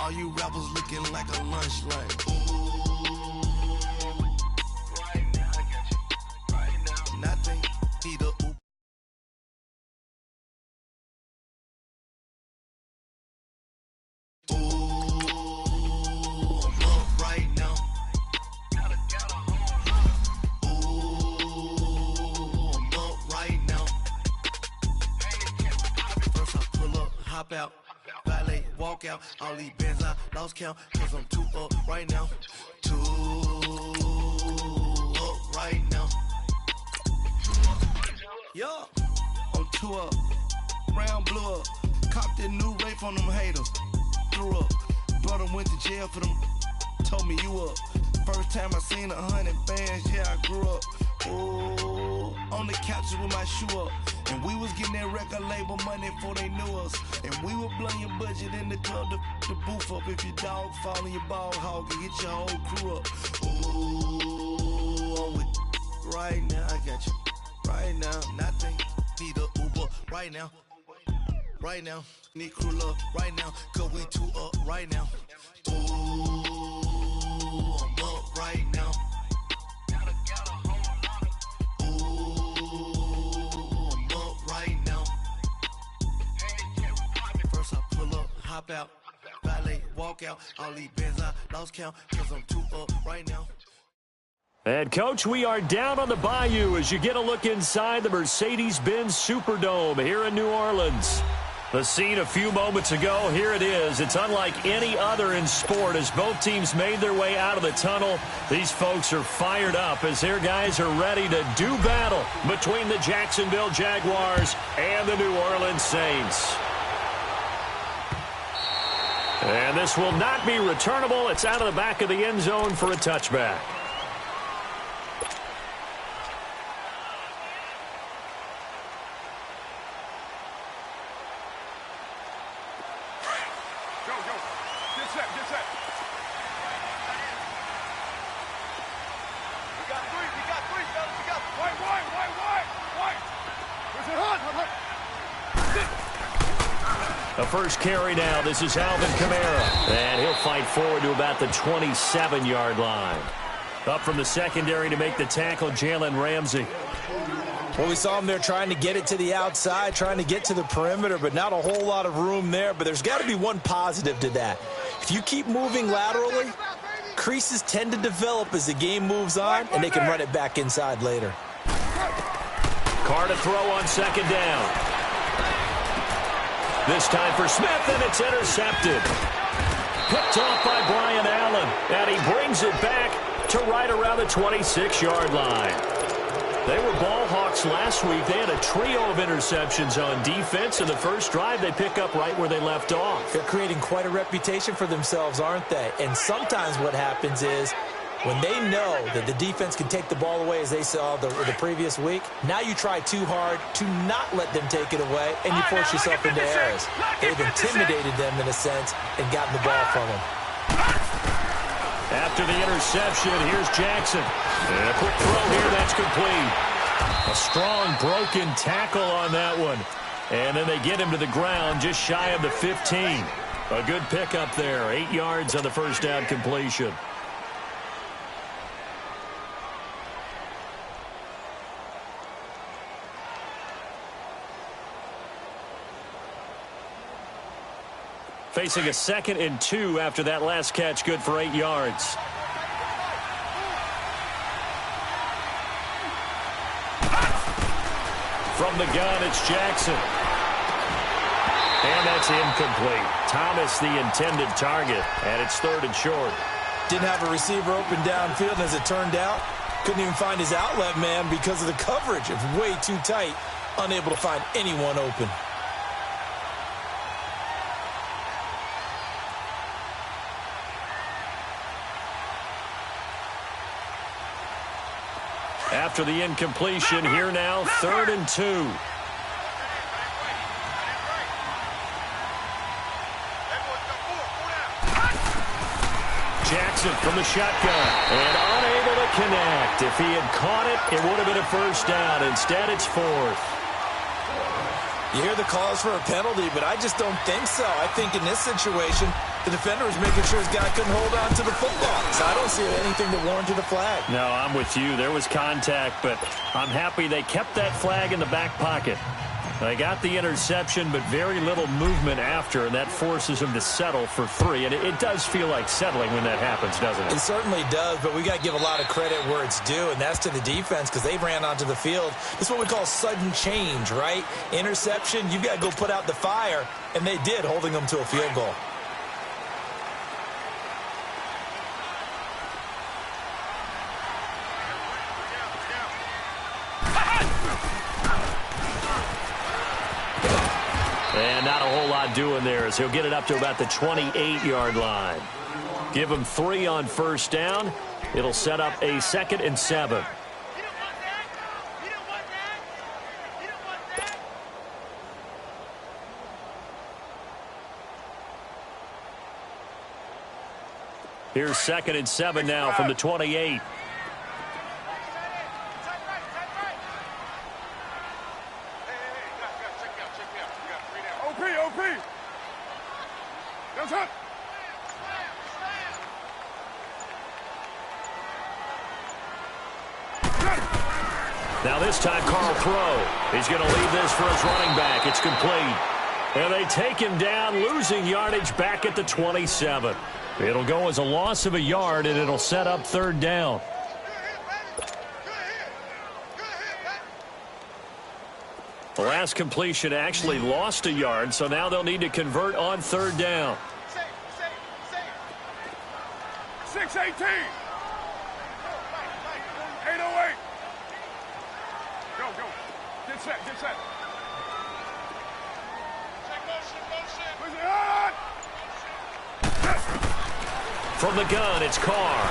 All you rappers looking like a lunch like. Ooh, right now I got you. Right now, nothing. Need a ooh. Ooh, I'm up right now. Gotta ooh, I'm up right now. First I pull up, hop out. Valet, walk out, all these bands I lost count, cause I'm too up right now. Too up right now. Yeah, I'm too up. Round blew up. Copped that new rape on them haters. Threw up. Brother went to jail for them. Told me you up. First time I seen 100 bands, yeah, I grew up. Ooh, on the couches with my shoe up. And we was getting that record label money before they knew us. And we were blowing your budget in the club to the booth up. If your dog fall in your ball hog and get your whole crew up. Ooh, I'm with right now, I got you. Right now, nothing. Need a Uber right now. Right now, need crew love right now. Cause we too up right now. Ooh, I'm up right now. Hop out, valet, walk out, all these bands I lost count, cause I'm too up right now. And, Coach, we are down on the bayou as you get a look inside the Mercedes-Benz Superdome here in New Orleans. The scene a few moments ago, here it is. It's unlike any other in sport as both teams made their way out of the tunnel. These folks are fired up as their guys are ready to do battle between the Jacksonville Jaguars and the New Orleans Saints. And this will not be returnable. It's out of the back of the end zone for a touchback. Go, go. Get set, get set. We got three, fellas. We got white. Where's it hot? The first carry now. This is Alvin Kamara. And he'll fight forward to about the 27-yard line. Up from the secondary to make the tackle, Jalen Ramsey. Well, we saw him there trying to get it to the outside, trying to get to the perimeter, but not a whole lot of room there. But there's got to be one positive to that. If you keep moving laterally, creases tend to develop as the game moves on, and they can run it back inside later. Carr to throw on second down. This time for Smith, and it's intercepted. Picked off by Brian Allen, and he brings it back to right around the 26-yard line. They were ball hawks last week. They had a trio of interceptions on defense. In the first drive, they pick up right where they left off. They're creating quite a reputation for themselves, aren't they? And sometimes what happens is when they know that the defense can take the ball away, as they saw the previous week, now you try too hard to not let them take it away, and you force yourself into errors. They've intimidated them in a sense and gotten the ball from them. After the interception, here's Jackson. And a quick throw here, that's complete. A strong broken tackle on that one. And then they get him to the ground just shy of the 15. A good pickup there, 8 yards on the first down completion. Facing a 2nd and 2 after that last catch, good for 8 yards. From the gun, it's Jackson. And that's incomplete. Thomas, the intended target, and it's 3rd and short. Didn't have a receiver open downfield, and as it turned out, couldn't even find his outlet man because of the coverage. It was way too tight, unable to find anyone open. After the incompletion, here now, 3rd and 2. Jackson from the shotgun, and unable to connect. If he had caught it, it would have been a first down. Instead, it's 4th. You hear the calls for a penalty, but I just don't think so. I think in this situation, The defender was making sure his guy couldn't hold on to the football. So I don't see anything that warranted a flag. No, I'm with you. There was contact, but I'm happy they kept that flag in the back pocket. They got the interception, but very little movement after, and that forces them to settle for 3. And it does feel like settling when that happens, doesn't it? It certainly does, but we got to give a lot of credit where it's due, and that's to the defense because they ran onto the field. This is what we call sudden change, right? Interception, you've got to go put out the fire, and they did, holding them to a field goal. And not a whole lot doing there as he'll get it up to about the 28-yard line. Give him 3 on first down. It'll set up a 2nd and 7. Here's 2nd and 7 now from the 28. Now this time Carl throw. He's going to leave this for his running back. It's complete. And they take him down, losing yardage back at the 27. It'll go as a loss of a yard, and it'll set up 3rd down. The last completion actually lost a yard, so now they'll need to convert on 3rd down. 6-18. 808. Go, go. Get set, get set. Push it on. From the gun, it's Carr.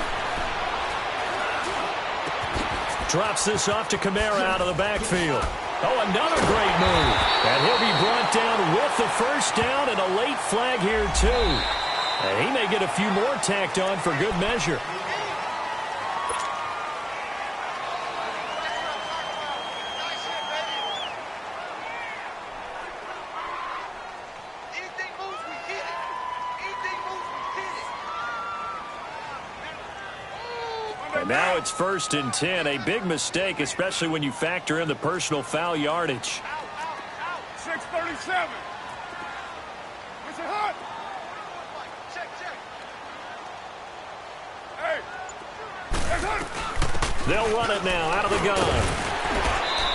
Drops this off to Kamara out of the backfield. Oh, another great move. And he'll be brought down with the first down and a late flag here, too. And he may get a few more tacked on for good measure. And now it's 1st and 10. A big mistake, especially when you factor in the personal foul yardage. 6:37. It's a hot. Check, check. Hey. It's hot. They'll run it now out of the gun.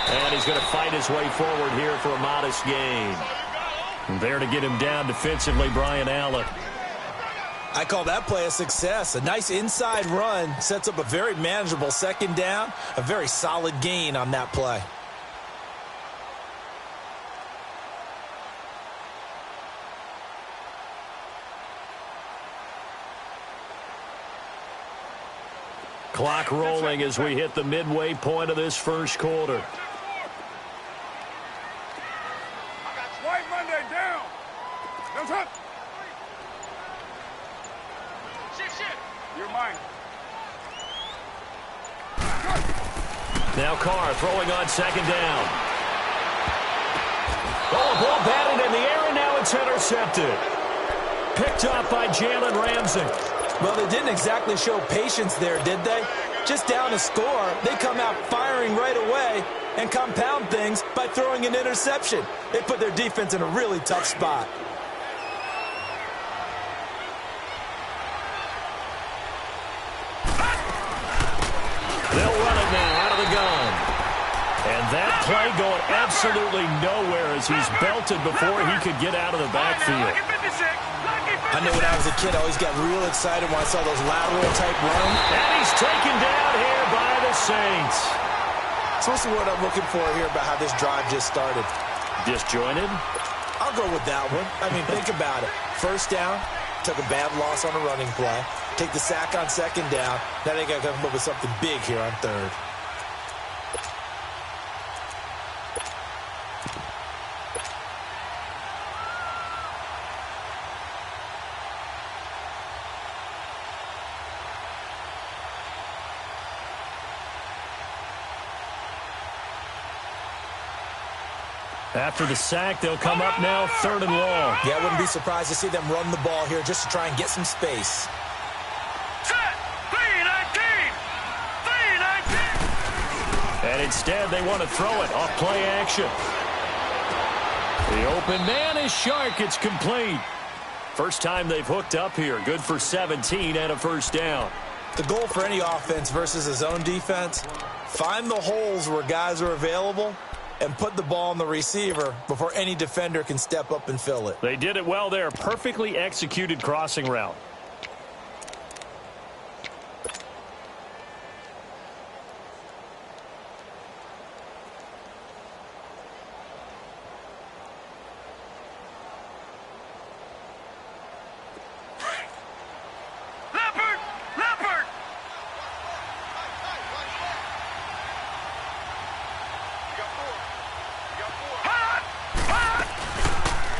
And he's going to fight his way forward here for a modest gain. And there to get him down defensively, Brian Allen. I call that play a success. A nice inside run sets up a very manageable 2nd down. A very solid gain on that play. Clock rolling as we hit the midway point of this first quarter. White Monday down. That's hot. You're mine. Now Carr throwing on 2nd down. Oh, a ball batted in the air, and now it's intercepted. Picked up by Jalen Ramsey. Well, they didn't exactly show patience there, did they? Just down a score, they come out firing right away and compound things by throwing an interception. They put their defense in a really tough spot. They'll run it now out of the gun. And that play going absolutely nowhere as he's belted before he could get out of the backfield. I know when I was a kid, I always got real excited when I saw those lateral-type runs. And he's taken down here by the Saints. So what's the word I'm looking for here about how this drive just started? Disjointed? I'll go with that one. I mean, think about it. First down, took a bad loss on a running play. Take the sack on 2nd down. Now they got to come up with something big here on 3rd. After the sack, they'll come up now 3rd and long. Yeah, I wouldn't be surprised to see them run the ball here just to try and get some space. Set! B-19! B-19! And instead, they want to throw it off play action. The open man is Shark. It's complete. First time they've hooked up here. Good for 17 and a first down. The goal for any offense versus a zone defense, find the holes where guys are available and put the ball on the receiver before any defender can step up and fill it. They did it well there. Perfectly executed crossing route.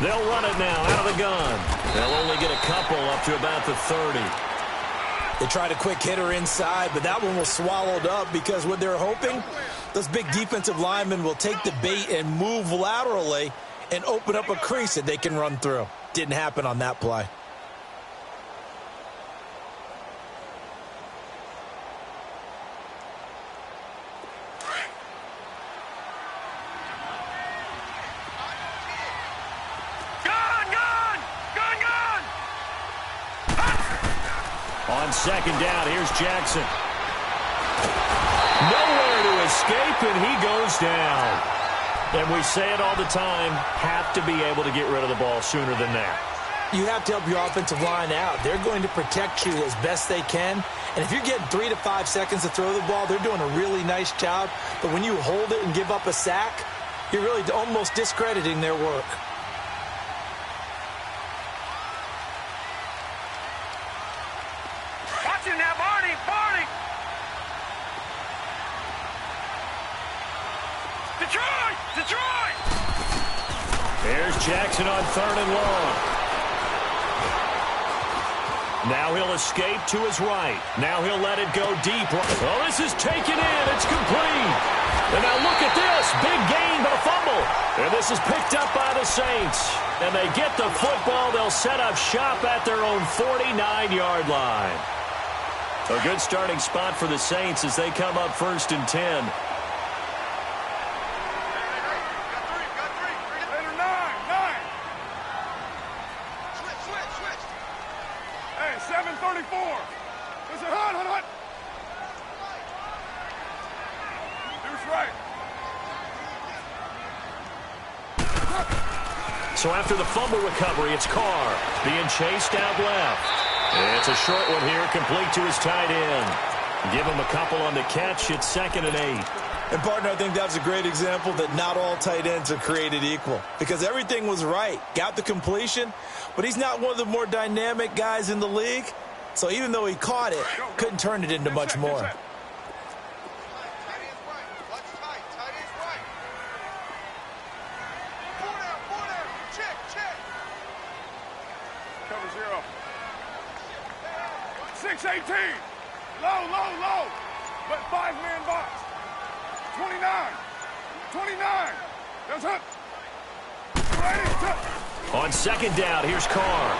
They'll run it now out of the gun. They'll only get a couple up to about the 30. They tried a quick hitter inside, but that one was swallowed up because what they're hoping, those big defensive linemen will take the bait and move laterally and open up a crease that they can run through. Didn't happen on that play. On 2nd down, here's Jackson. Nowhere to escape, and he goes down. And we say it all the time, have to be able to get rid of the ball sooner than that. You have to help your offensive line out. They're going to protect you as best they can. And if you're getting 3 to 5 seconds to throw the ball, they're doing a really nice job. But when you hold it and give up a sack, you're really almost discrediting their work. Detroit! Here's Jackson on 3rd and long. Now he'll escape to his right. Now he'll let it go deep. Oh, this is taken in. It's complete. And now look at this. Big gain, but a fumble. And this is picked up by the Saints. And they get the football. They'll set up shop at their own 49-yard line. A good starting spot for the Saints as they come up 1st and 10. So after the fumble recovery, it's Carr being chased out left. It's a short one here, complete to his tight end. Give him a couple on the catch. It's 2nd and 8. And, partner, I think that was a great example that not all tight ends are created equal because everything was right. Got the completion, but he's not one of the more dynamic guys in the league. So even though he caught it, couldn't turn it into much more. Cover 0. 6-18. Low. But 5-man box. 29. 29. That's up. On 2nd down, here's Carr.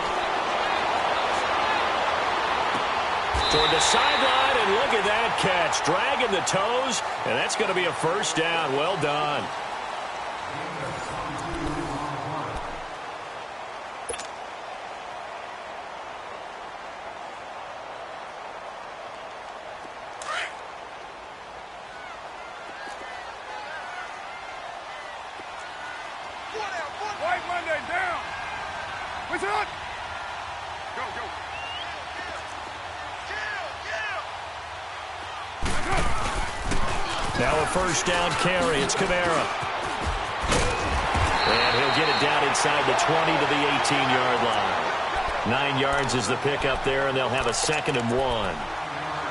Toward the sideline, and look at that catch. Dragging the toes, and that's going to be a first down. Well done. White Monday down. What's up? Go. Now a first down carry. It's Kamara. And he'll get it down inside the 20 to the 18-yard line. 9 yards is the pickup there, and they'll have a 2nd and 1.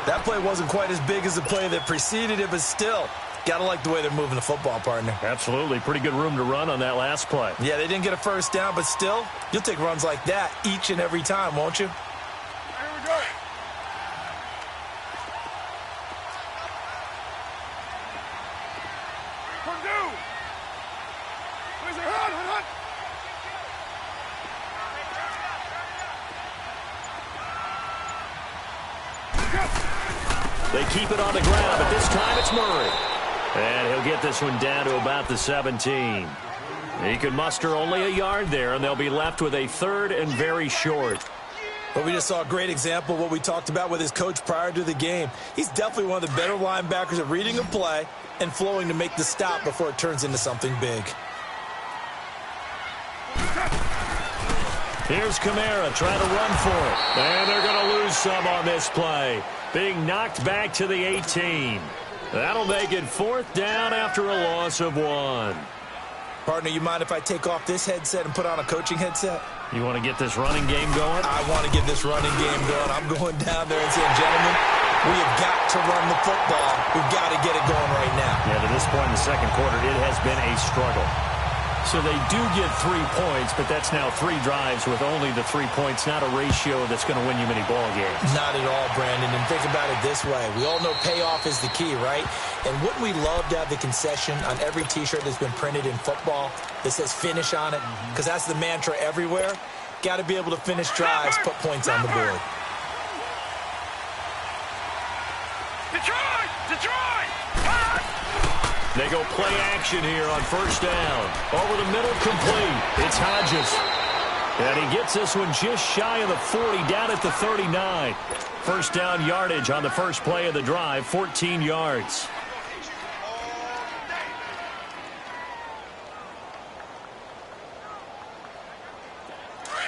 That play wasn't quite as big as the play that preceded it, but still, got to like the way they're moving the football, partner. Absolutely. Pretty good room to run on that last play. Yeah, they didn't get a first down, but still, you'll take runs like that each and every time, won't you? Here we go. Purdue. Where's it They keep it on the ground, but this time it's Murray. And he'll get this one down to about the 17. He could muster only a yard there, and they'll be left with a third and very short. But we just saw a great example of what we talked about with his coach prior to the game. He's definitely one of the better linebackers at reading a play and flowing to make the stop before it turns into something big. Here's Kamara trying to run for it. And they're going to lose some on this play. Being knocked back to the 18. That'll make it 4th down after a loss of 1. Partner, you mind if I take off this headset and put on a coaching headset? You want to get this running game going? I want to get this running game going. I'm going down there and saying, gentlemen, we have got to run the football. We've got to get it going right now. Yeah, to this point in the second quarter, it has been a struggle. So they do get 3 points, but that's now 3 drives with only the 3 points, not a ratio that's going to win you many ball games. Not at all, Brandon. And think about it this way. We all know payoff is the key, right? And wouldn't we love to have the concession on every T-shirt that's been printed in football that says finish on it? Because that's the mantra everywhere. Got to be able to finish drives, put points on the board. Detroit! Detroit! They go play action here on first down. Over the middle, complete. It's Hodges. And he gets this one just shy of the 40, down at the 39. First down yardage on the first play of the drive, 14 yards.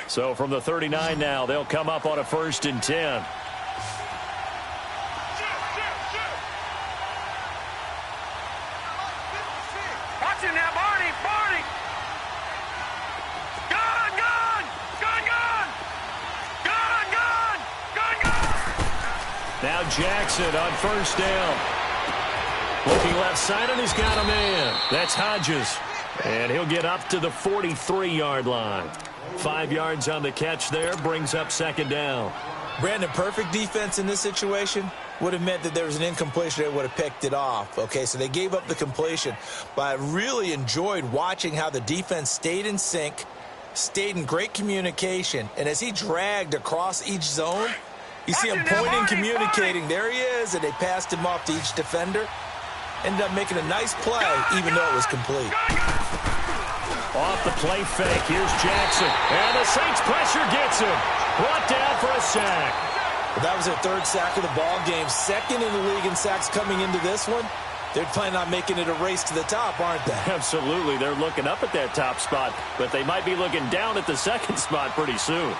So from the 39 now, they'll come up on a 1st and 10. Now Jackson on first down. Looking left side, and he's got a man. That's Hodges. And he'll get up to the 43-yard line. 5 yards on the catch there, brings up 2nd down. Brandon, perfect defense in this situation would have meant that there was an incompletion. They would have picked it off. Okay, so they gave up the completion. But I really enjoyed watching how the defense stayed in sync, stayed in great communication. And as he dragged across each zone, you see him pointing, communicating. There he is, and they passed him off to each defender. Ended up making a nice play, even though it was complete. Off the play fake, here's Jackson. And the Saints pressure gets him. Brought down for a sack. Well, that was their 3rd sack of the ball game. 2nd in the league in sacks coming into this one. They're planning on making it a race to the top, aren't they? Absolutely. They're looking up at that top spot, but they might be looking down at the 2nd spot pretty soon.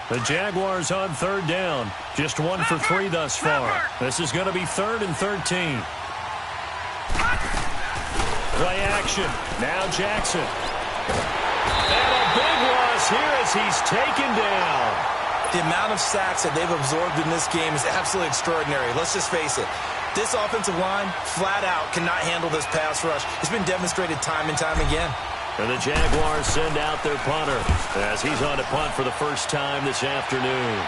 The Jaguars on 3rd down. Just 1 for 3 thus far. This is going to be 3rd and 13. Play action. Now Jackson. And a big loss here as he's taken down. The amount of sacks that they've absorbed in this game is absolutely extraordinary. Let's just face it. This offensive line, flat out, cannot handle this pass rush. It's been demonstrated time and time again. And the Jaguars send out their punter as he's on to punt for the first time this afternoon.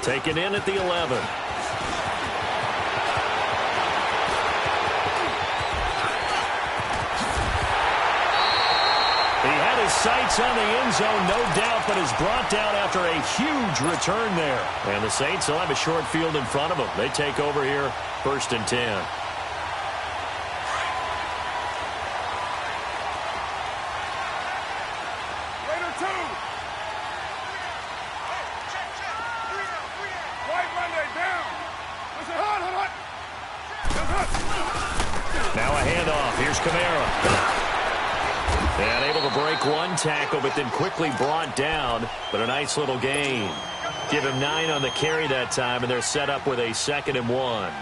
Taken in at the 11. He had his sights on the end zone, no doubt, but is brought down after a huge return there. And the Saints will have a short field in front of them. They take over here, 1st and 10. Now a handoff. Here's Kamara. And able to break one tackle, but then quickly brought down. But a nice little gain. Give him 9 on the carry that time, and they're set up with a 2nd and 1.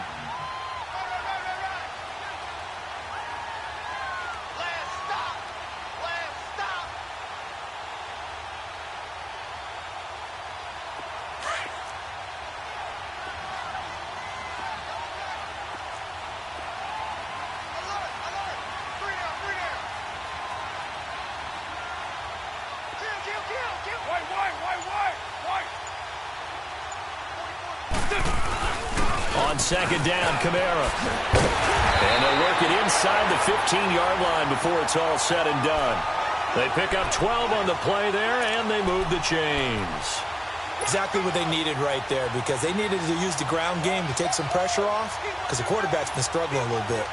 On 2nd down, Kamara. And they'll work it inside the 15-yard line before it's all said and done. They pick up 12 on the play there, and they move the chains. Exactly what they needed right there, because they needed to use the ground game to take some pressure off, because the quarterback's been struggling a little bit.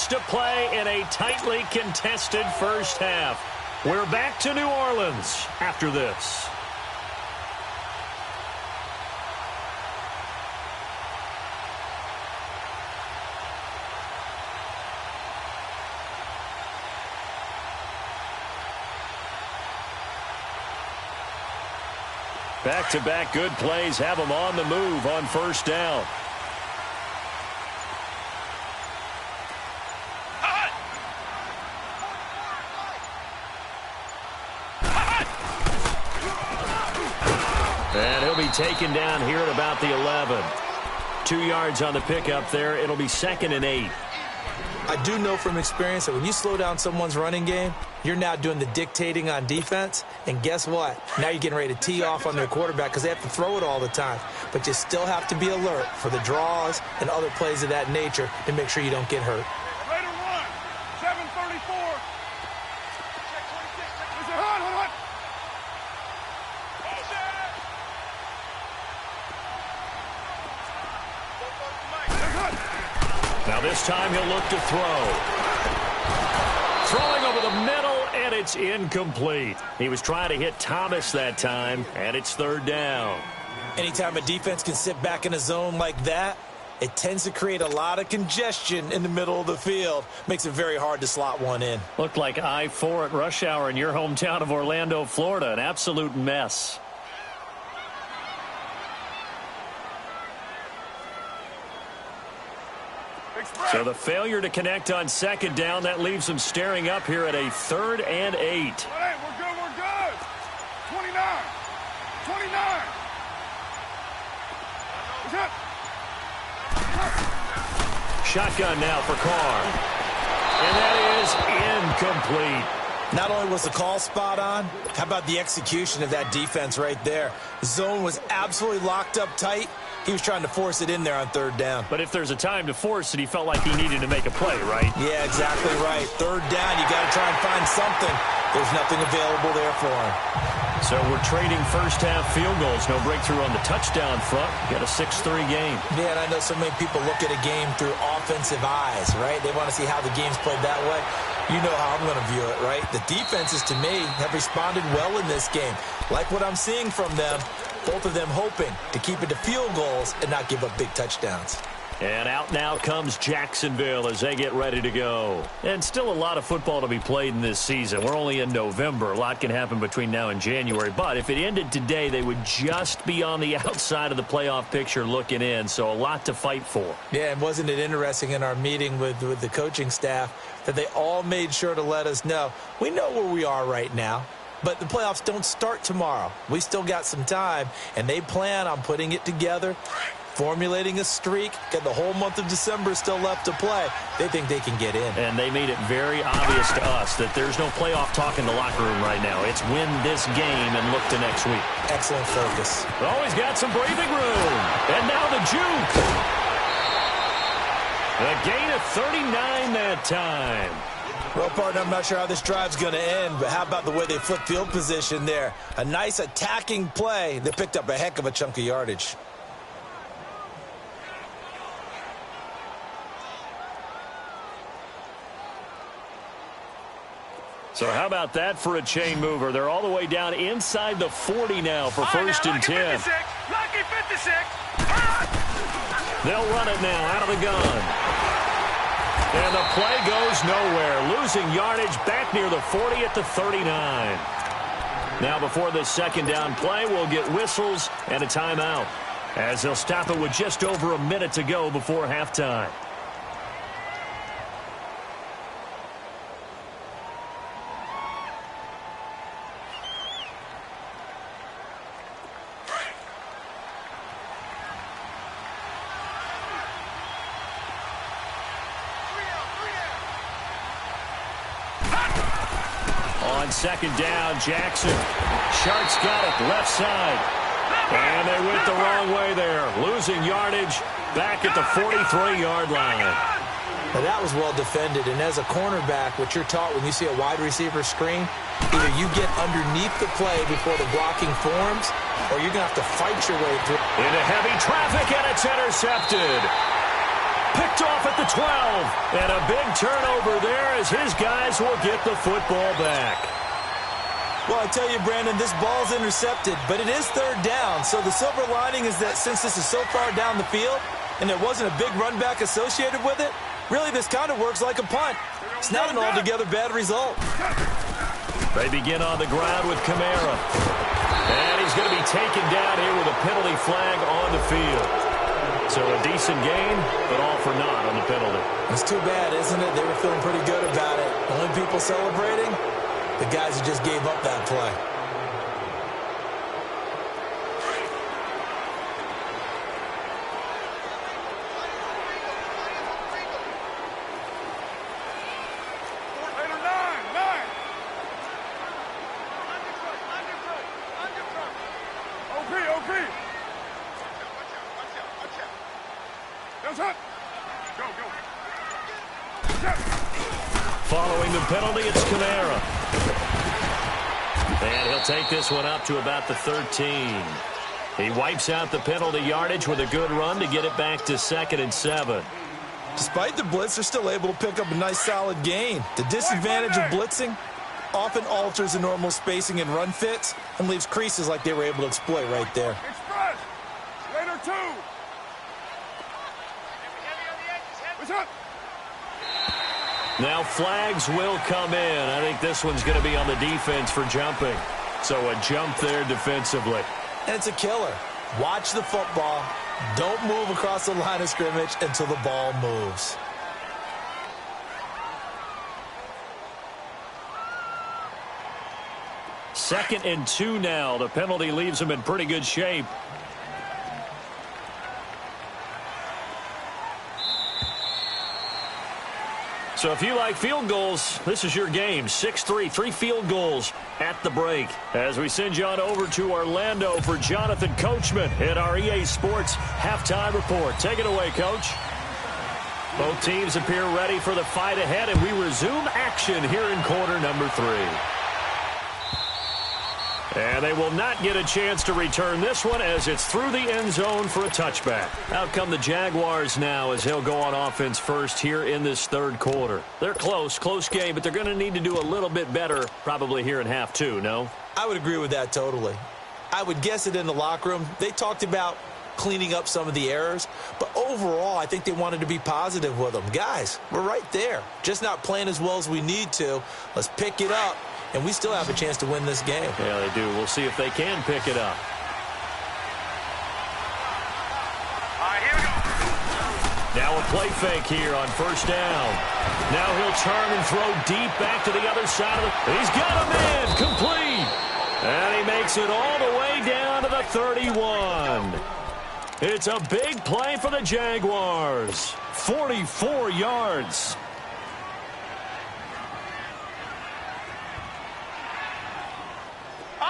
To play in a tightly contested first half. We're back to New Orleans after this. Back-to-back good plays have them on the move on first down. And he'll be taken down here at about the 11. 2 yards on the pickup there. It'll be 2nd and 8. I do know from experience that when you slow down someone's running game, you're now doing the dictating on defense. And guess what? Now you're getting ready to tee off on their quarterback because they have to throw it all the time. But you still have to be alert for the draws and other plays of that nature to make sure you don't get hurt. Ready to run. 7:34. Hold on. Now this time he'll look to throw. Throwing over the middle, and it's incomplete. He was trying to hit Thomas that time, and it's 3rd down. Anytime a defense can sit back in a zone like that, it tends to create a lot of congestion in the middle of the field. Makes it very hard to slot one in. Looked like I-4 at rush hour in your hometown of Orlando, Florida. An absolute mess. So the failure to connect on 2nd down, that leaves them staring up here at a 3rd and 8. Hey, we're good. 29. 29. Shotgun now for Carr. And that is incomplete. Not only was the call spot on, how about the execution of that defense right there? The zone was absolutely locked up tight. He was trying to force it in there on 3rd down. But if there's a time to force it, he felt like he needed to make a play, right? Yeah, exactly right. 3rd down, you got to try and find something. There's nothing available there for him. So we're trading first half field goals. No breakthrough on the touchdown front. Got a 6-3 game. Yeah, and I know so many people look at a game through offensive eyes, right? They want to see how the game's played that way. You know how I'm going to view it, right? The defenses, to me, have responded well in this game. Like what I'm seeing from them, both of them hoping to keep it to field goals and not give up big touchdowns. And out now comes Jacksonville as they get ready to go. And still a lot of football to be played in this season. We're only in November. A lot can happen between now and January. But if it ended today, they would just be on the outside of the playoff picture looking in. So a lot to fight for. Yeah, and wasn't it interesting in our meeting with the coaching staff that they all made sure to let us know, we know where we are right now. But the playoffs don't start tomorrow. We still got some time, and they plan on putting it together, formulating a streak, got the whole month of December still left to play. They think they can get in. And they made it very obvious to us that there's no playoff talk in the locker room right now. It's win this game and look to next week. Excellent focus. Always got some breathing room. And now the juke. A gain of 39 that time. Well, partner, I'm not sure how this drive's going to end, but how about the way they flip field position there? A nice attacking play that picked up a heck of a chunk of yardage. So how about that for a chain mover? They're all the way down inside the 40 now for 1st and 10. Lucky 56. They'll run it now out of the gun. And the play goes nowhere. Losing yardage back near the 40 at the 39. Now before this 2nd down play, we'll get whistles and a timeout, as they'll stop it with just over a minute to go before halftime. on second down. Jackson. Sharks got it left side. And they went the wrong way there. Losing yardage back at the 43-yard line. Now that was well defended, and as a cornerback, what you're taught when you see a wide receiver screen, either you get underneath the play before the blocking forms, or you're going to have to fight your way through. Into heavy traffic, and it's intercepted. Picked off at the 12, and a big turnover there as his guys will get the football back. Well, I tell you, Brandon, this ball's intercepted, but it is third down, so the silver lining is that since this is so far down the field, and there wasn't a big run back associated with it, really, this kind of works like a punt. It's not an altogether bad result. They begin on the ground with Kamara. And he's going to be taken down here with a penalty flag on the field. So a decent gain, but all for naught on the penalty. It's too bad, isn't it? They were feeling pretty good about it. The only people celebrating, the guys who just gave up that play. Following the penalty, it's Kamara. And he'll take this one up to about the 13. He wipes out the penalty yardage with a good run to get it back to 2nd and 7. Despite the blitz, they're still able to pick up a nice solid gain. The disadvantage of blitzing often alters the normal spacing and run fits and leaves creases like they were able to exploit right there. Express. Later, 2. What's up? Now flags will come in. I think this one's going to be on the defense for jumping. So a jump there defensively. And it's a killer. Watch the football. Don't move across the line of scrimmage until the ball moves. Second and 2 now. The penalty leaves them in pretty good shape. So if you like field goals, this is your game. 6-3, 3 field goals at the break. As we send you on over to Orlando for Jonathan Coachman in our EA Sports halftime report. Take it away, Coach. Both teams appear ready for the fight ahead, and we resume action here in quarter number 3. And they will not get a chance to return this one as it's through the end zone for a touchback. Out come the Jaguars now as they'll go on offense first here in this third quarter. They're close game, but they're going to need to do a little bit better probably here in half 2, no? I would agree with that totally. I would guess it in the locker room. They talked about cleaning up some of the errors, but overall I think they wanted to be positive with them. Guys, we're right there. Just not playing as well as we need to. Let's pick it up. And we still have a chance to win this game. Yeah, they do. We'll see if they can pick it up. All right, here we go. Now a play fake here on first down. Now he'll turn and throw deep back to the other side of the... He's got a man complete. And he makes it all the way down to the 31. It's a big play for the Jaguars. 44 yards.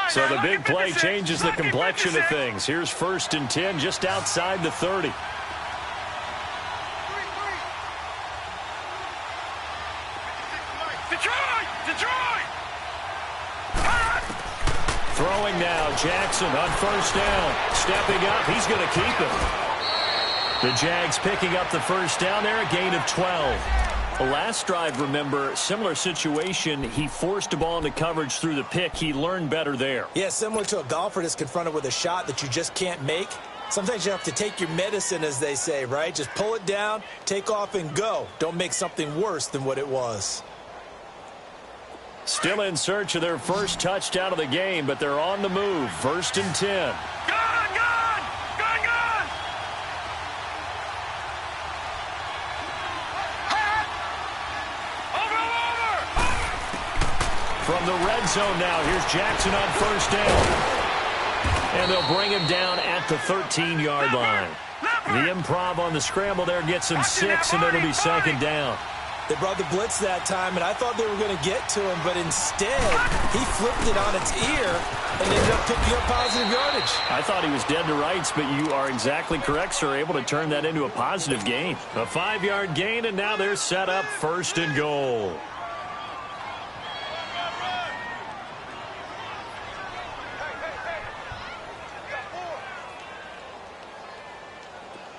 So the big play changes the complexion of things. Here's 1st and 10 just outside the 30. Detroit! Throwing now, Jackson on first down. Stepping up, he's going to keep it. The Jags picking up the first down there, a gain of 12. The last drive, remember, similar situation. He forced a ball into coverage through the pick. He learned better there. Yeah, similar to a golfer that's confronted with a shot that you just can't make. Sometimes you have to take your medicine, as they say, right? Just pull it down, take off, and go. Don't make something worse than what it was. Still in search of their first touchdown of the game, but they're on the move. 1st and 10. From the red zone now, here's Jackson on first down. And they'll bring him down at the 13-yard line. The improv on the scramble there gets him 6, and it'll be 2nd down. They brought the blitz that time, and I thought they were going to get to him, but instead, he flipped it on its ear and ended up picking up positive yardage. I thought he was dead to rights, but you are exactly correct, sir. Able to turn that into a positive gain. A 5-yard gain, and now they're set up 1st and goal.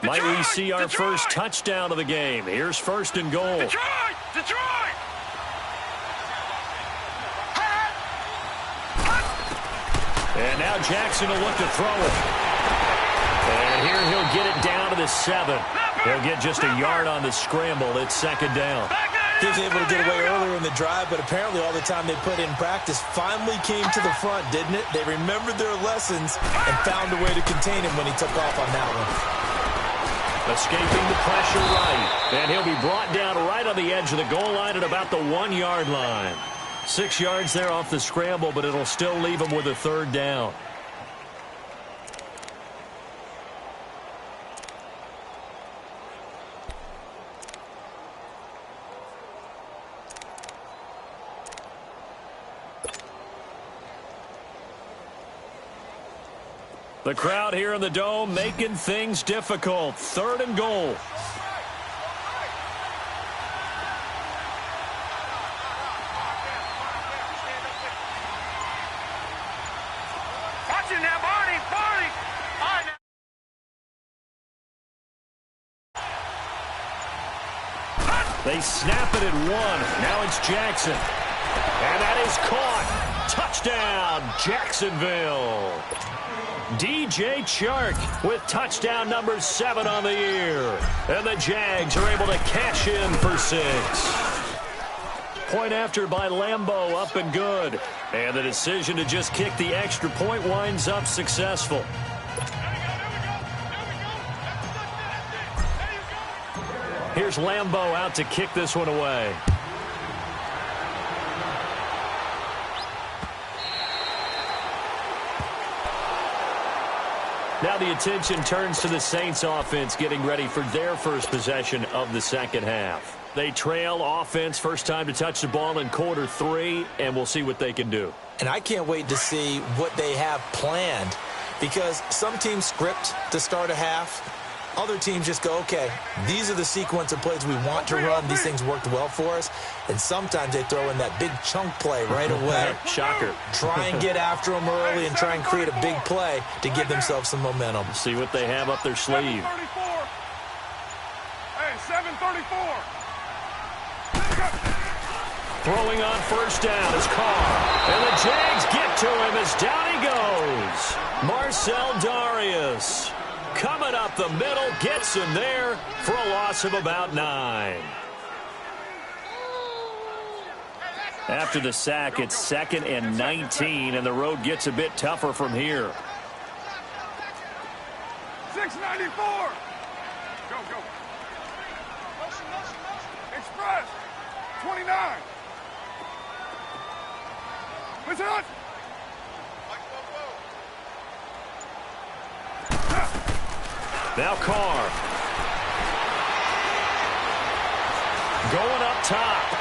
Might we see our first touchdown of the game? Here's 1st and goal. Detroit! And now Jackson will look to throw it. And here he'll get it down to the 7. He'll get just a yard on the scramble. It's 2nd down. He was able to get away earlier in the drive, but apparently all the time they put in practice finally came to the front, didn't it? They remembered their lessons and found a way to contain him when he took off on that one. Escaping the pressure right. And he'll be brought down right on the edge of the goal line at about the 1-yard line. 6 yards there off the scramble, but it'll still leave him with a 3rd down. The crowd here in the Dome making things difficult. 3rd and goal. Watch it now, Barney! All right, now. They snap it at 1. Now it's Jackson. And that is caught. Touchdown, Jacksonville. DJ Chark with touchdown number 7 on the year. And the Jags are able to cash in for 6. Point after by Lambeau, up and good. And the decision to just kick the extra point winds up successful. Here's Lambeau out to kick this one away. Now the attention turns to the Saints offense getting ready for their first possession of the 2nd half. They trail offense first time to touch the ball in quarter 3, and we'll see what they can do. And I can't wait to see what they have planned, because some teams script to start a half. Other teams just go, okay, these are the sequence of plays we want to run. These things worked well for us. And sometimes they throw in that big chunk play right away. Shocker. Try and get after them early and try and create a big play to give themselves some momentum. See what they have up their sleeve. 734. Hey, 734. Throwing on first down is Carr. And the Jags get to him as down he goes. Marcel Darius. Coming up the middle, gets him there for a loss of about 9. After the sack, it's 2nd and 19, and the road gets a bit tougher from here. 694. Go. Express. 29. What's up? Now Carr. Going up top.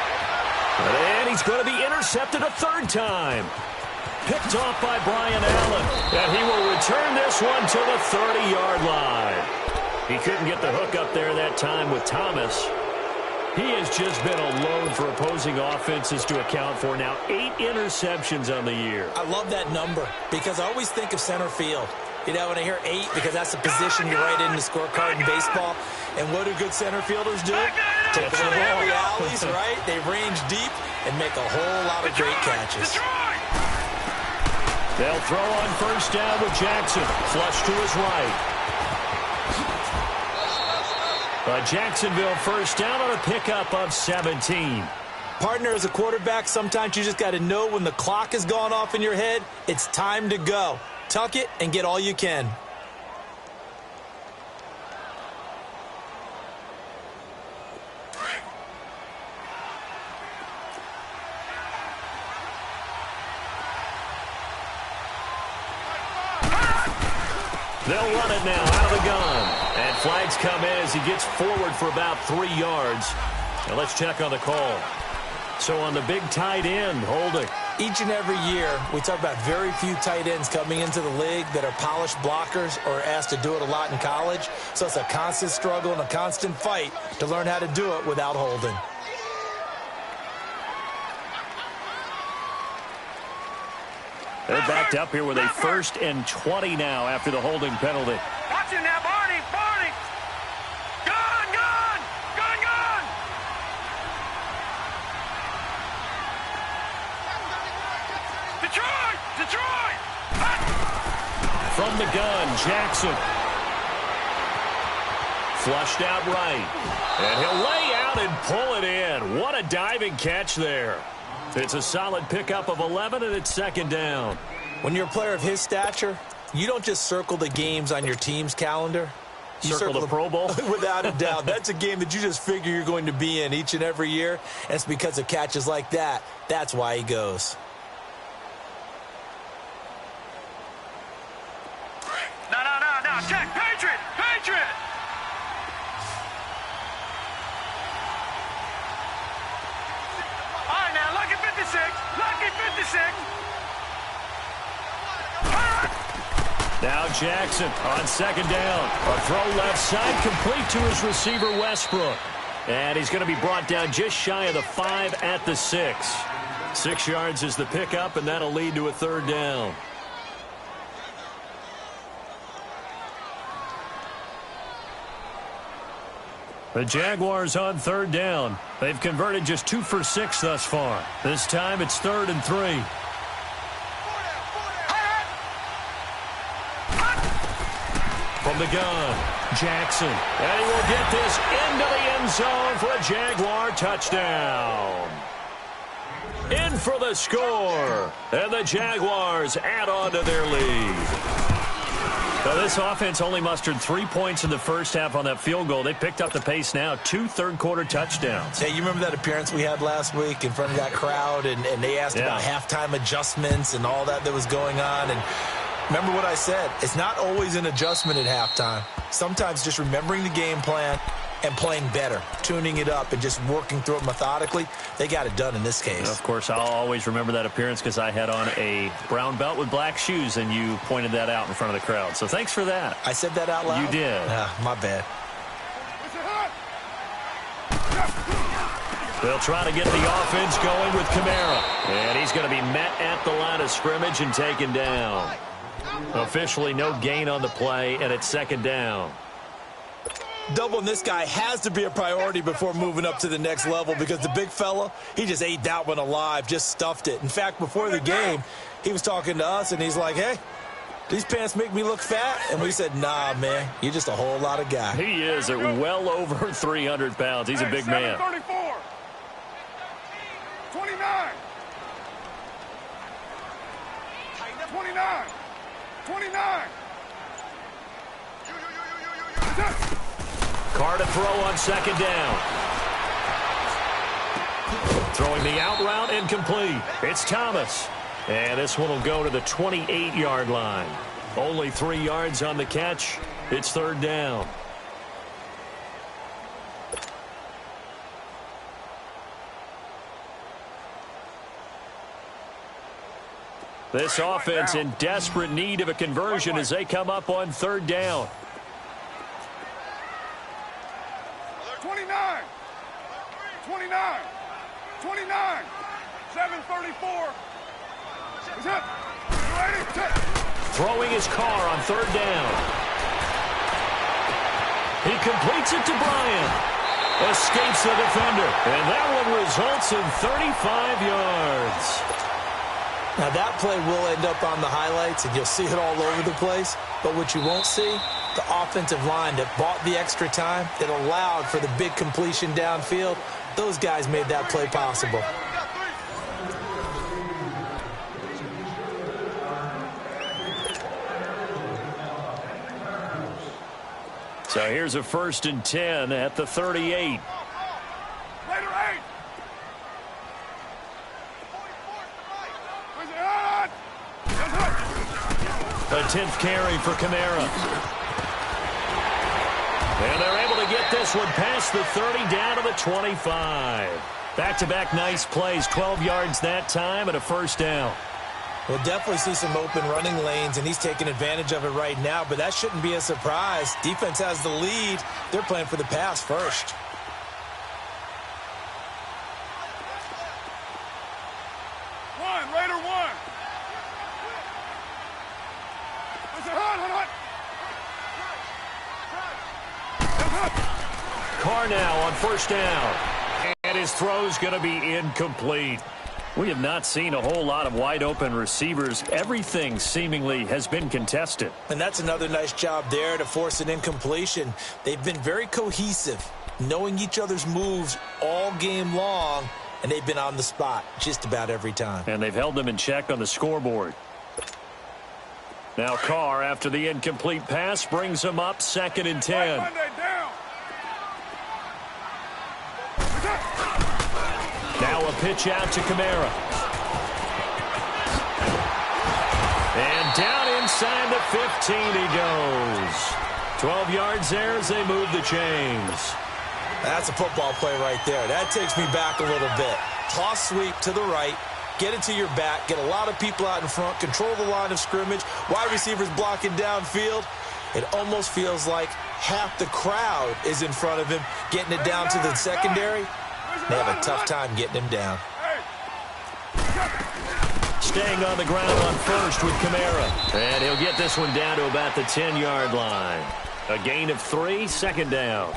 And he's going to be intercepted a 3rd time. Picked off by Brian Allen. And he will return this one to the 30-yard line. He couldn't get the hook up there that time with Thomas. He has just been a load for opposing offenses to account for. Now 8 interceptions on the year. I love that number because I always think of center field. You know, when I hear 8, because that's the position you write in the scorecard in baseball. And what do good center fielders do? Take away all the alleys, right? They range deep and make a whole lot of great catches. They'll throw on first down with Jackson. Flush to his right. A Jacksonville first down on a pickup of 17. Partner, as a quarterback, sometimes you just got to know when the clock has gone off in your head, it's time to go. Tuck it and get all you can. They'll run it now out of the gun. And flags come in as he gets forward for about 3 yards. Now let's check on the call. So on the big tight end, holding. Each and every year, we talk about very few tight ends coming into the league that are polished blockers or asked to do it a lot in college. So it's a constant struggle and a constant fight to learn how to do it without holding. They're backed up here with a 1st and 20 now after the holding penalty. Watch him now, Barney! Barney! Gun! Gun! Gun! Gun! Detroit! Detroit! From the gun, Jackson. Flushed out right. And he'll lay out and pull it in. What a diving catch there. It's a solid pickup of 11, and it's 2nd down. When you're a player of his stature, you don't just circle the games on your team's calendar. You circle the Pro Bowl? Without a doubt. That's a game that you just figure you're going to be in each and every year, and it's because of catches like that. That's why he goes. No. Check. Patriot! Patriot! All right, now, lucky 56. Lucky 56. Now Jackson on 2nd down. A throw left side, complete to his receiver, Westbrook. And he's going to be brought down just shy of the 5 at the 6. 6 yards is the pickup, and that'll lead to a 3rd down. The Jaguars on 3rd down. They've converted just 2 for 6 thus far. This time it's 3rd and 3. From the gun, Jackson. And he will get this into the end zone for a Jaguar touchdown. In for the score. And the Jaguars add on to their lead. Now, this offense only mustered 3 points in the first half on that field goal. They picked up the pace now. 2 third-quarter touchdowns. Hey, you remember that appearance we had last week in front of that crowd, and they asked about halftime adjustments and all that was going on, and remember what I said. It's not always an adjustment at halftime. Sometimes just remembering the game plan and playing better, tuning it up and just working through it methodically. They got it done in this case. And of course, I'll always remember that appearance because I had on a brown belt with black shoes, and you pointed that out in front of the crowd. So thanks for that. I said that out loud? You did. My bad. They'll try to get the offense going with Kamara. And he's going to be met at the line of scrimmage and taken down. Officially no gain on the play, and it's 2nd down. Doubling this guy has to be a priority before moving up to the next level because the big fella, he just ate that one alive, just stuffed it. In fact, before the game, he was talking to us, and he's like, hey, these pants make me look fat? And we said, nah, man, you're just a whole lot of guy. He is at well over 300 pounds. He's a big man. 34. 29. 29. 29. Carr to throw on 2nd down. Throwing the out route incomplete. It's Thomas. And this one will go to the 28-yard line. Only 3 yards on the catch. It's 3rd down. This offense in desperate need of a conversion as they come up on 3rd down. 29. 29. 29. 734. Throwing his Carr on 3rd down. He completes it to Bryant. Escapes the defender. And that one results in 35 yards. Now, that play will end up on the highlights, and you'll see it all over the place. But what you won't see, the offensive line that bought the extra time, that allowed for the big completion downfield, those guys made that play possible. So here's a 1st and 10 at the 38. A 10th carry for Kamara. And they're able to get get this one past the 30 down to the 25. Back-to-back nice plays, 12 yards that time and a first down. We'll definitely see some open running lanes, and he's taking advantage of it right now, but that shouldn't be a surprise. Defense has the lead. They're playing for the pass first. Raider one. Carr now on first down. And his throw's going to be incomplete. We have not seen a whole lot of wide-open receivers. Everything seemingly has been contested. And that's another nice job there to force an incompletion. They've been very cohesive, knowing each other's moves all game long, and they've been on the spot just about every time. And they've held them in check on the scoreboard. Now Carr, after the incomplete pass, brings them up 2nd and 10. Now a pitch out to Kamara. And down inside the 15 he goes. 12 yards there as they move the chains. That's a football play right there. That takes me back a little bit. Toss sweep to the right. Get it to your back. Get a lot of people out in front. Control the line of scrimmage. Wide receivers blocking downfield. It almost feels like half the crowd is in front of him, getting it down to the secondary. They have a tough time getting him down. Staying on the ground on first with Kamara. And he'll get this one down to about the 10-yard line. A gain of 3, 2nd down.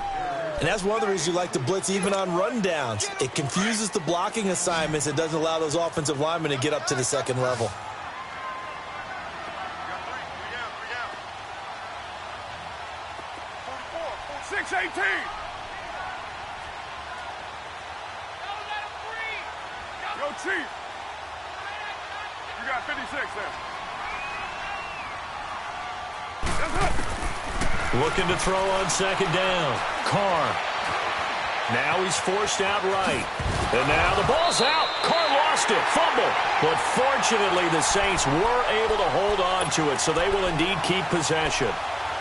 And that's one of the reasons you like to blitz even on rundowns. It confuses the blocking assignments. It doesn't allow those offensive linemen to get up to the second level. Chief, you got 56 there. Looking to throw on 2nd down. Carr. Now he's forced out right. And now the ball's out. Carr lost it. Fumble. But fortunately, the Saints were able to hold on to it, so they will indeed keep possession.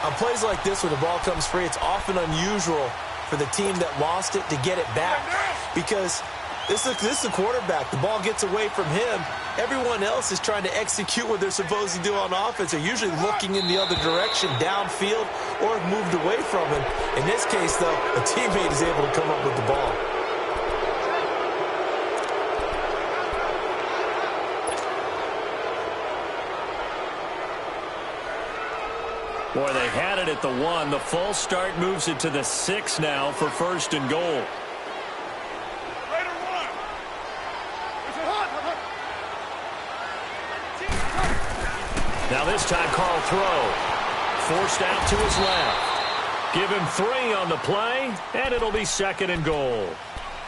On plays like this, when the ball comes free, it's often unusual for the team that lost it to get it back. Because this is the quarterback. The ball gets away from him. Everyone else is trying to execute what they're supposed to do on offense. They're usually looking in the other direction, downfield, or have moved away from him. In this case, though, a teammate is able to come up with the ball. Boy, they had it at the 1. The false start moves it to the 6 now for 1st and goal. Now this time, Carl throw. Forced out to his left. Give him 3 on the play, and it'll be 2nd and goal.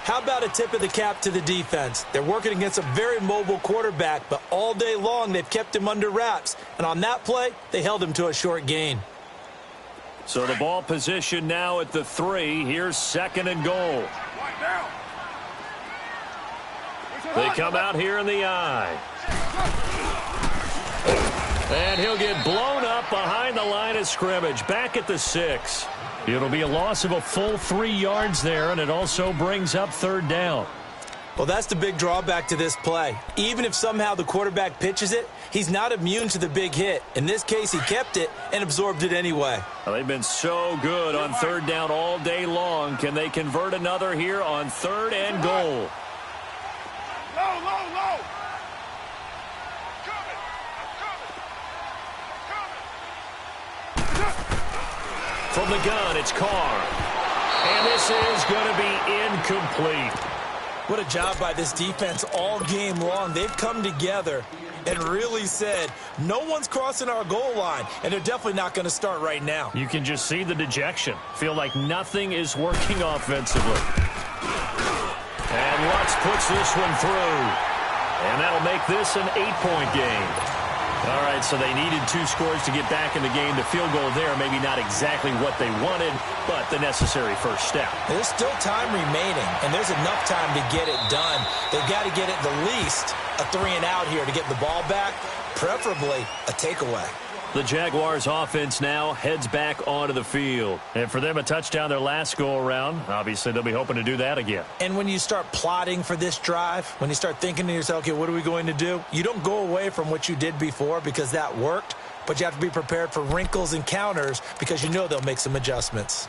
How about a tip of the cap to the defense? They're working against a very mobile quarterback, but all day long they've kept him under wraps. And on that play, they held him to a short gain. So the ball position now at the 3. Here's 2nd and goal. They come out here in the I. And he'll get blown up behind the line of scrimmage, back at the 6. It'll be a loss of a full 3 yards there, and it also brings up 3rd down. Well, that's the big drawback to this play. Even if somehow the quarterback pitches it, he's not immune to the big hit. In this case, he kept it and absorbed it anyway. Well, they've been so good on 3rd down all day long. Can they convert another here on 3rd and goal? Low. From the gun, it's Carr. And this is going to be incomplete. What a job by this defense all game long. They've come together and really said, no one's crossing our goal line, and they're definitely not going to start right now. You can just see the dejection. Feel like nothing is working offensively. And Lutz puts this one through. And that'll make this an 8-point game. All right, so they needed 2 scores to get back in the game. The field goal there, maybe not exactly what they wanted, but the necessary first step. There's still time remaining, and there's enough time to get it done. They've got to get it the least a 3-and-out here to get the ball back, preferably a takeaway. The Jaguars offense now heads back onto the field. And for them, a touchdown their last go-around. Obviously, they'll be hoping to do that again. And when you start plotting for this drive, when you start thinking to yourself, okay, what are we going to do? You don't go away from what you did before because that worked, but you have to be prepared for wrinkles and counters because you know they'll make some adjustments.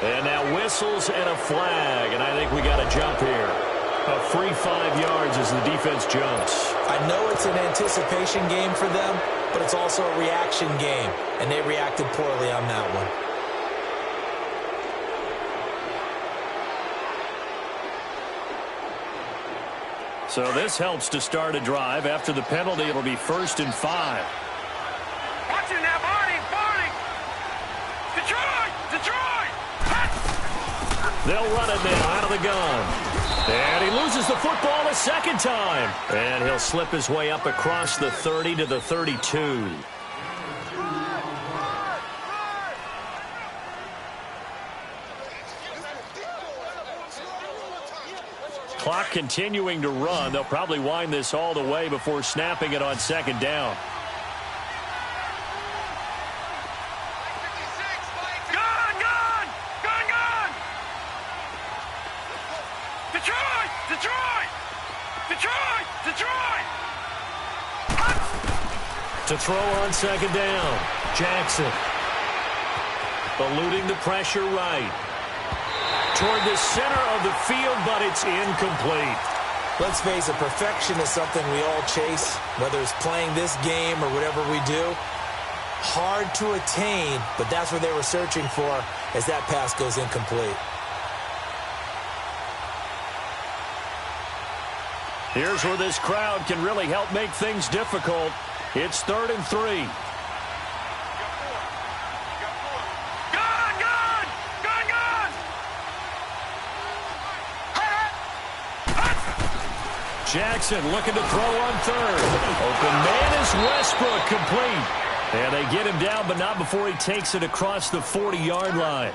And now whistles and a flag, and I think we got a jump here. A free 5 yards as the defense jumps. I know it's an anticipation game for them, but it's also a reaction game, and they reacted poorly on that one. So this helps to start a drive. After the penalty, it'll be 1st and 5. Watch it now, Barney! Detroit! They'll run it now out of the gun. And he loses the football a second time. And he'll slip his way up across the 30 to the 32. Clock continuing to run. They'll probably wind this all the way before snapping it on 2nd down. Detroit! To throw on 2nd down. Jackson. Eluding the pressure right. Toward the center of the field, but it's incomplete. Let's face it, perfection is something we all chase, whether it's playing this game or whatever we do. Hard to attain, but that's what they were searching for as that pass goes incomplete. Here's where this crowd can really help make things difficult. It's 3rd and 3. Jackson looking to throw on 3rd. Open man is Westbrook, complete. And they get him down, but not before he takes it across the 40-yard line.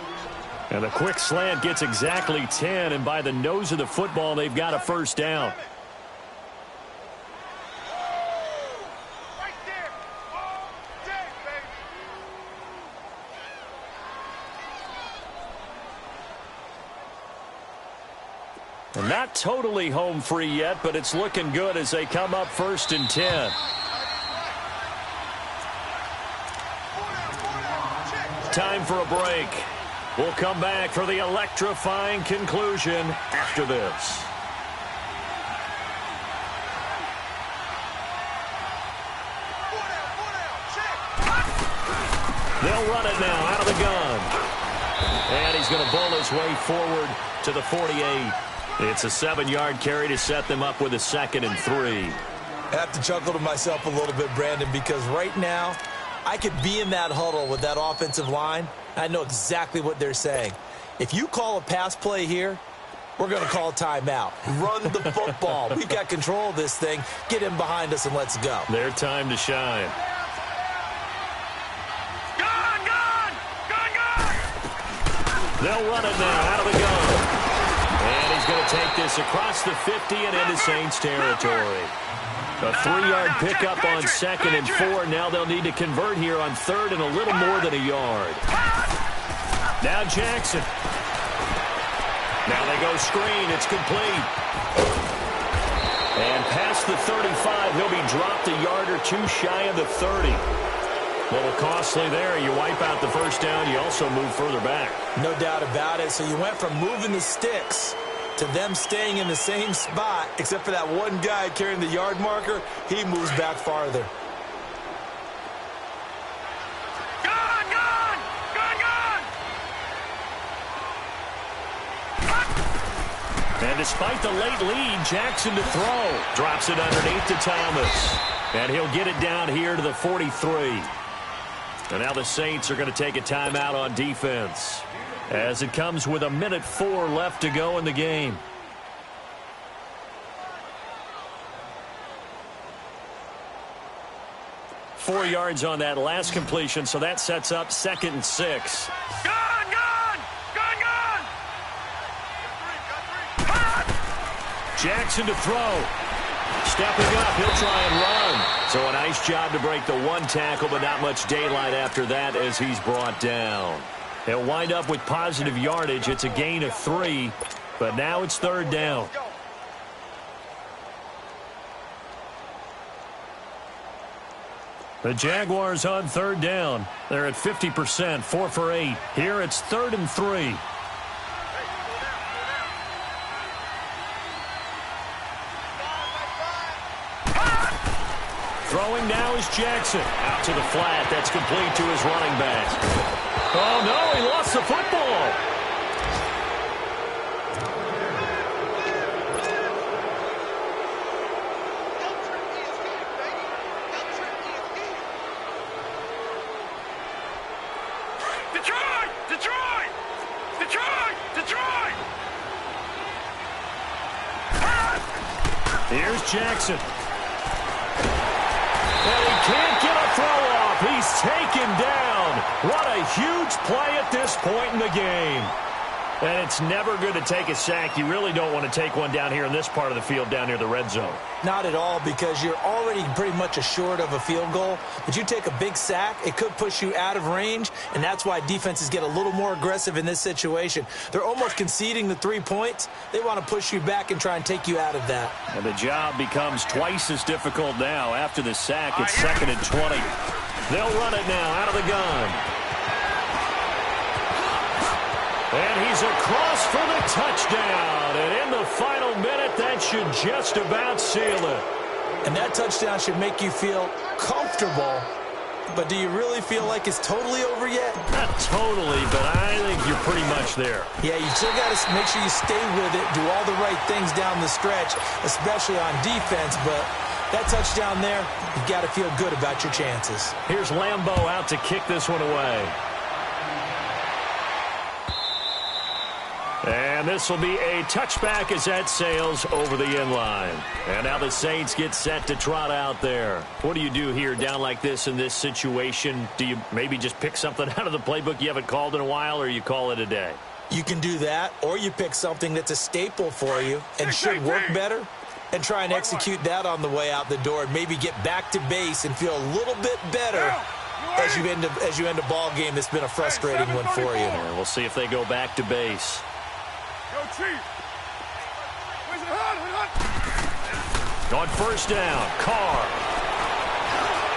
And the quick slant gets exactly 10, and by the nose of the football, they've got a 1st down. And not totally home free yet, but it's looking good as they come up 1st and 10. Time for a break. We'll come back for the electrifying conclusion after this. They'll run it now out of the gun. And he's going to bowl his way forward to the 48. It's a 7-yard carry to set them up with a 2nd and 3. I have to chuckle to myself a little bit, Brandon, because right now I could be in that huddle with that offensive line. I know exactly what they're saying. If you call a pass play here, we're going to call a timeout. Run the football. We've got control of this thing. Get him behind us and let's go. Their time to shine. They'll run it now out of the gun. And he's going to take this across the 50 and into Saints territory. A 3-yard pickup on 2nd and 4. Now they'll need to convert here on 3rd and a little more than a yard. Now Jackson. Now they go screen. It's complete. And past the 35, he'll be dropped a yard or two shy of the 30. A little costly there. You wipe out the 1st down. You also move further back. No doubt about it. So you went from moving the sticks to them staying in the same spot, except for that one guy carrying the yard marker. He moves back farther. And despite the late lead, Jackson to throw. Drops it underneath to Thomas. And he'll get it down here to the 43. And now the Saints are going to take a timeout on defense. as it comes with 1:04 left to go in the game. Four yards on that last completion, so that sets up 2nd and 6. Gun, gun! Gun, gun! Jackson to throw. Stepping up, he'll try and run. So a nice job to break the one tackle, but not much daylight after that as he's brought down. He'll wind up with positive yardage. It's a gain of 3, but now it's 3rd down. The Jaguars on 3rd down. They're at 50%, 4 for 8. Here it's 3rd and 3. Throwing now is Jackson. Out to the flat. That's complete to his running back. Oh, no, he lost the football. Detroit! Detroit! Detroit! Detroit! Here's Jackson. And he can't get a throw off. He's taken down. What a huge play at this point in the game. And it's never good to take a sack. You really don't want to take one down here in this part of the field down near the red zone. Not at all, because you're already pretty much assured of a field goal. But you take a big sack, it could push you out of range, and that's why defenses get a little more aggressive in this situation. They're almost conceding the 3 points. They want to push you back and try and take you out of that. And the job becomes twice as difficult now. After the sack, it's 2nd and 20. They'll run it now out of the gun. And he's across for the touchdown. And in the final minute, that should just about seal it. And that touchdown should make you feel comfortable. But do you really feel like it's totally over yet? Not totally, but I think you're pretty much there. Yeah, you still got to make sure you stay with it, do all the right things down the stretch, especially on defense. But that touchdown there, you've got to feel good about your chances. Here's Lambeau out to kick this one away. And this will be a touchback as that sails over the end line. And now the Saints get set to trot out there. What do you do here down like this in this situation? Do you maybe just pick something out of the playbook you haven't called in a while, or you call it a day? You can do that, or you pick something that's a staple for you and should work better, and try and execute that on the way out the door and maybe get back to base and feel a little bit better as you end a ball game that's been a frustrating one for you. Yeah, we'll see if they go back to base. On 1st down, Carr.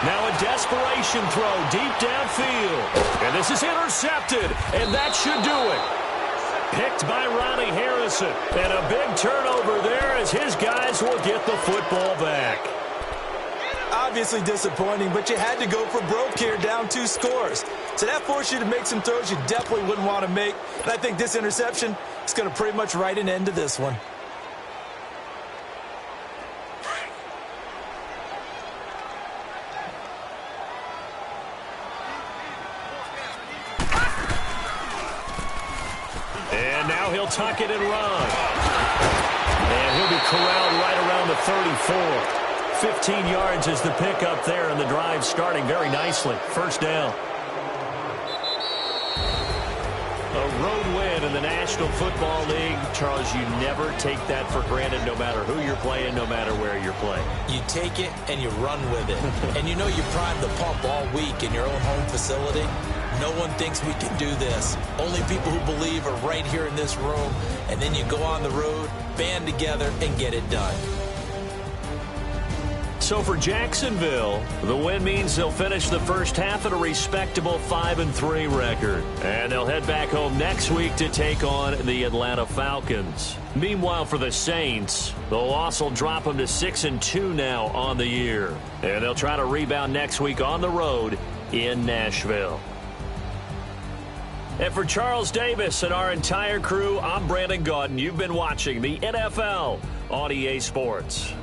Now a desperation throw deep downfield. And this is intercepted, and that should do it. Picked by Ronnie Harrison. And a big turnover there as his guys will get the football back. Obviously disappointing, but you had to go for broke here, down 2 scores. So that forced you to make some throws you definitely wouldn't want to make. And I think this interception is going to pretty much write an end to this one. And now he'll tuck it and run. And he'll be corralled right around the 34. 15 yards is the pickup there, and the drive starting very nicely. 1st down. A road win in the National Football League. Charles, you never take that for granted, no matter who you're playing, no matter where you're playing. You take it and you run with it. And you know you primed the pump all week in your own home facility. No one thinks we can do this. Only people who believe are right here in this room. And then you go on the road, band together, and get it done. So for Jacksonville, the win means they'll finish the first half at a respectable 5-3 record. And they'll head back home next week to take on the Atlanta Falcons. Meanwhile, for the Saints, the loss will drop them to 6-2 now on the year. And they'll try to rebound next week on the road in Nashville. And for Charles Davis and our entire crew, I'm Brandon Gaudin. You've been watching the NFL on EA Sports.